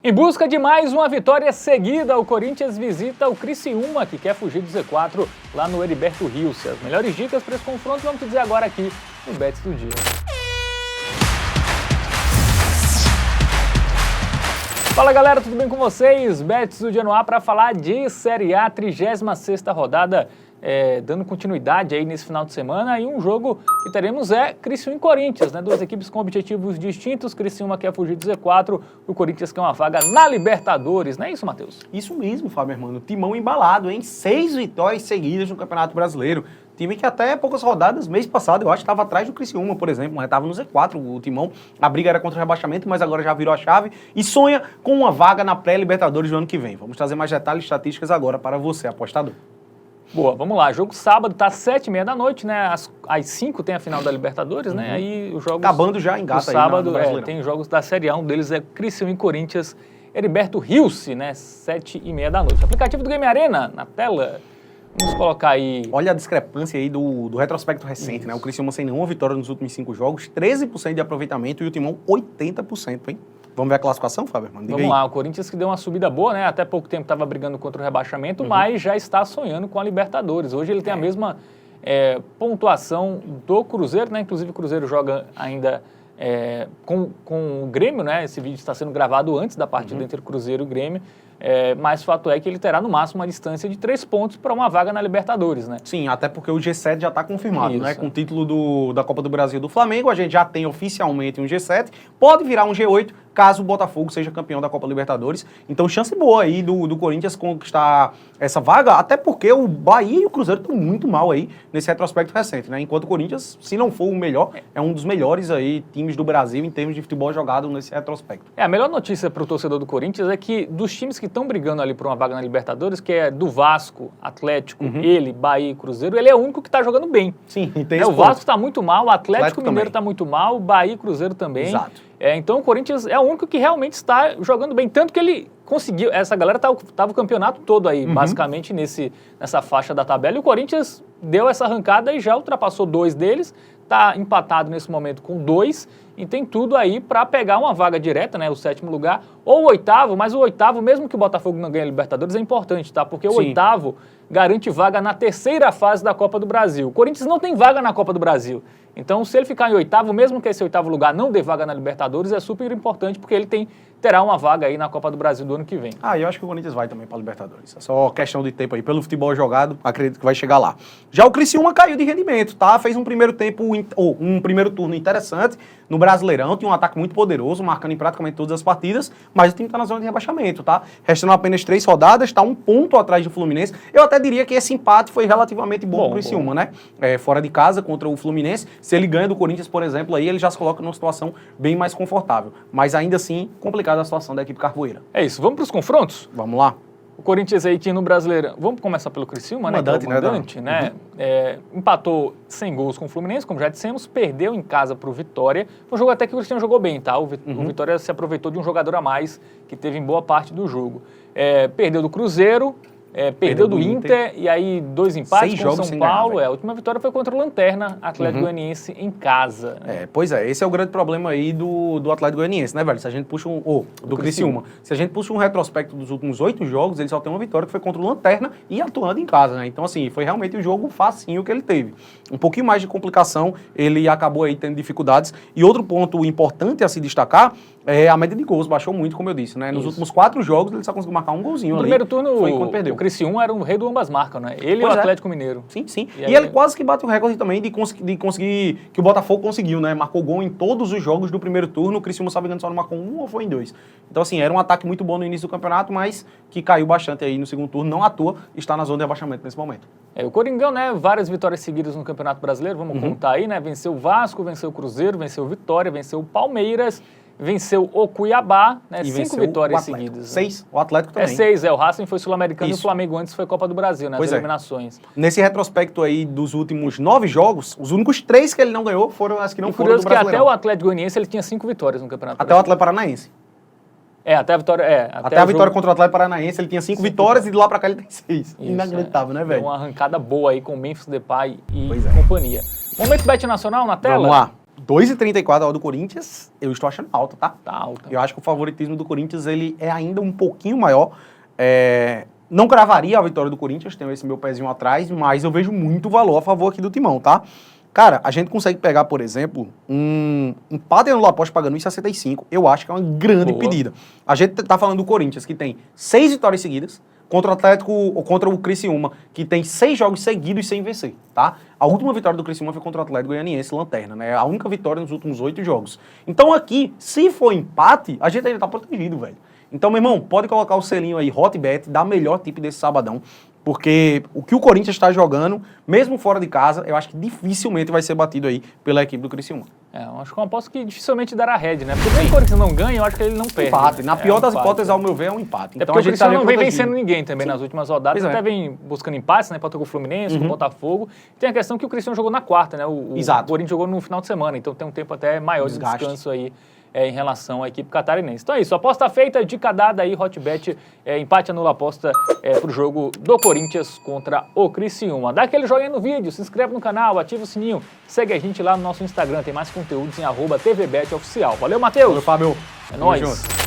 Em busca de mais uma vitória seguida, o Corinthians visita o Criciúma, que quer fugir do Z4 lá no Heriberto Rios. As melhores dicas para esse confronto vamos te dizer agora aqui no Bets do Dia. Fala galera, tudo bem com vocês? Bets do Dia no ar para falar de Série A, 36ª rodada, dando continuidade aí nesse final de semana. E um jogo que teremos é Criciúma e Corinthians, né? Duas equipes com objetivos distintos. Criciúma quer fugir do Z4, o Corinthians quer uma vaga na Libertadores, não é isso, Matheus? Isso mesmo, Fábio Hermano. Timão embalado, hein? 6 vitórias seguidas no Campeonato Brasileiro. Time que até poucas rodadas, mês passado, eu acho, estava atrás do Criciúma, por exemplo, mas estava no Z4, o Timão. A briga era contra o rebaixamento, mas agora já virou a chave e sonha com uma vaga na pré-Libertadores do ano que vem. Vamos trazer mais detalhes e estatísticas agora para você, apostador. Boa, vamos lá. Jogo sábado, tá às 7h30 da noite, né? Às 5 tem a final da Libertadores, né? Aí os jogos... Acabando já, engata aí sábado, no tem jogos da Série A, um deles é Criciúma e Corinthians, Heriberto Rios, né? 7h30 da noite. Aplicativo do Game Arena, na tela... Vamos colocar aí... Olha a discrepância aí do retrospecto recente, né? O Criciúma sem nenhuma vitória nos últimos 5 jogos, 13% de aproveitamento e o Timão 80%, hein? Vamos ver a classificação, Fábio? Vamos lá, o Corinthians que deu uma subida boa, né? Até pouco tempo estava brigando contra o rebaixamento, mas já está sonhando com a Libertadores. Hoje ele tem a mesma pontuação do Cruzeiro, né? Inclusive o Cruzeiro joga ainda com o Grêmio, né? Esse vídeo está sendo gravado antes da partida entre Cruzeiro e Grêmio. Mas o fato é que ele terá no máximo uma distância de 3 pontos para uma vaga na Libertadores, né? Sim, até porque o G7 já está confirmado, né? Com o título da Copa do Brasil do Flamengo, a gente já tem oficialmente um G7, pode virar um G8 caso o Botafogo seja campeão da Copa Libertadores. Então, chance boa aí do Corinthians conquistar essa vaga, até porque o Bahia e o Cruzeiro estão muito mal aí nesse retrospecto recente, né? Enquanto o Corinthians, se não for o melhor, é um dos melhores aí times do Brasil em termos de futebol jogado nesse retrospecto. A melhor notícia para o torcedor do Corinthians é que dos times que estão brigando ali por uma vaga na Libertadores, que é do Vasco, Atlético, ele, Bahia e Cruzeiro, ele é o único que está jogando bem. Sim, tem esse o Vasco está muito mal, o Atlético Mineiro está também. muito mal, o Bahia e Cruzeiro também. Exato. Então o Corinthians é o único que realmente está jogando bem, tanto que ele conseguiu, essa galera estava o campeonato todo aí, basicamente nessa faixa da tabela, e o Corinthians deu essa arrancada e já ultrapassou 2 deles, está empatado nesse momento com 2, e tem tudo aí para pegar uma vaga direta, né, o 7º lugar, ou o 8º, mas o 8º, mesmo que o Botafogo não ganhe a Libertadores, é importante, tá? Porque o 8º garante vaga na 3ª fase da Copa do Brasil. O Corinthians não tem vaga na Copa do Brasil. Então, se ele ficar em 8º, mesmo que esse 8º lugar não dê vaga na Libertadores, é super importante, porque ele terá uma vaga aí na Copa do Brasil do ano que vem. Eu acho que o Corinthians vai também para a Libertadores. É só questão de tempo aí. Pelo futebol jogado, acredito que vai chegar lá. Já o Criciúma caiu de rendimento, tá? Fez um primeiro turno interessante no Brasileirão, tinha um ataque muito poderoso, marcando em praticamente todas as partidas, mas o time tá na zona de rebaixamento, tá? Restando apenas 3 rodadas, tá 1 ponto atrás do Fluminense. Eu até diria que esse empate foi relativamente bom pro Criciúma, né? Fora de casa, contra o Fluminense. Se ele ganha do Corinthians, por exemplo, aí ele já se coloca numa situação bem mais confortável. Mas ainda assim, complicada a situação da equipe carvoeira. É isso, vamos para os confrontos? Vamos lá. O Corinthians aí tinha no Brasileiro, vamos começar pelo Criciúma, né? Mandante, que é o mandante, né? Empatou sem gols com o Fluminense, como já dissemos, perdeu em casa pro Vitória. Foi um jogo até que o Cristiano jogou bem, tá? O Vitória se aproveitou de um jogador a mais que teve em boa parte do jogo. Perdeu do Cruzeiro, perdeu do Inter, e aí 2 empates com o São Paulo. A última vitória foi contra o Lanterna, Atlético Goianiense em casa. Pois é, esse é o grande problema aí do Atlético Goianiense, né, velho? Se a gente puxa do Criciúma. Se a gente puxa um retrospecto dos últimos 8 jogos, ele só tem uma vitória que foi contra o Lanterna e atuando em casa, né? Então, assim, foi realmente um jogo facinho que ele teve. Um pouquinho mais de complicação, ele acabou aí tendo dificuldades. E outro ponto importante a se destacar é a média de gols, baixou muito, como eu disse, né? Nos últimos 4 jogos, ele só conseguiu marcar um golzinho ali. No primeiro turno, foi quando perdeu. O Criciúma era o rei do ambas marcas, né? Ele e o Atlético Mineiro. Sim. E ele quase que bate o recorde também de conseguir, que o Botafogo conseguiu, né? Marcou gol em todos os jogos do primeiro turno, o Criciúma, se não me engano, só não marcou 1 ou foi em 2. Então, assim, era um ataque muito bom no início do campeonato, mas que caiu bastante aí no segundo turno, não à toa, está na zona de abaixamento nesse momento. O Coringão, né? Várias vitórias seguidas no Campeonato Brasileiro, vamos contar aí, né? Venceu o Vasco, venceu o Cruzeiro, venceu o Vitória, venceu o Palmeiras, venceu o Cuiabá, né? 5 vitórias seguidas. 6, né? O Atlético também. 6, o Racing foi sul-americano e o Flamengo antes foi Copa do Brasil, né? As eliminações. Nesse retrospecto aí dos últimos 9 jogos, os únicos 3 que ele não ganhou foram as que não foram do Brasileirão. Curioso que até o Atlético Goianiense ele tinha 5 vitórias no Campeonato Brasileiro. Até o Atlético Paranaense. Até a vitória. Até a vitória contra o Atlético Paranaense, ele tinha 5 vitórias e de lá pra cá ele tem 6. Inacreditável, né, velho? Uma arrancada boa aí com o Memphis Depay e companhia. Momento Bet Nacional na tela? Vamos lá. 2,34 a odd do Corinthians, eu estou achando alta, tá? Tá alta. Eu acho que o favoritismo do Corinthians ele é ainda um pouquinho maior. Não cravaria a vitória do Corinthians, tenho esse meu pezinho atrás, mas eu vejo muito valor a favor aqui do Timão, tá? Cara, a gente consegue pegar, por exemplo, um empate no aposta pagando 1,65. Eu acho que é uma grande pedida. A gente tá falando do Corinthians, que tem 6 vitórias seguidas, contra o Atlético, ou contra o Criciúma, que tem 6 jogos seguidos sem vencer, tá? A última vitória do Criciúma foi contra o Atlético Goianiense, lanterna, né? A única vitória nos últimos 8 jogos. Então aqui, se for empate, a gente ainda tá protegido, velho. Então, meu irmão, pode colocar o selinho aí, Hotbet, dá melhor tipo desse sabadão, porque o que o Corinthians está jogando, mesmo fora de casa, eu acho que dificilmente vai ser batido aí pela equipe do Criciúma. Eu acho que é uma aposta que dificilmente dará head, né? Porque se o Corinthians não ganha, eu acho que ele não perde. Empate. Na pior das hipóteses, né? ao meu ver, é um empate. Então a gente não vem vencendo ninguém também nas últimas rodadas. Até vem buscando empates, né? Empatou com o Fluminense, com o Botafogo. Tem a questão que o Cristiano jogou na quarta, né? O Corinthians jogou no final de semana, então tem um tempo até maior de descanso aí. Em relação à equipe catarinense. Então é isso, aposta feita, dica dada aí, Hotbet, empate anula aposta pro jogo do Corinthians contra o Criciúma. Dá aquele joinha no vídeo, se inscreve no canal, ativa o sininho, segue a gente lá no nosso Instagram, tem mais conteúdos em @tvbetoficial. Valeu, Matheus! Valeu, Fábio! É nóis!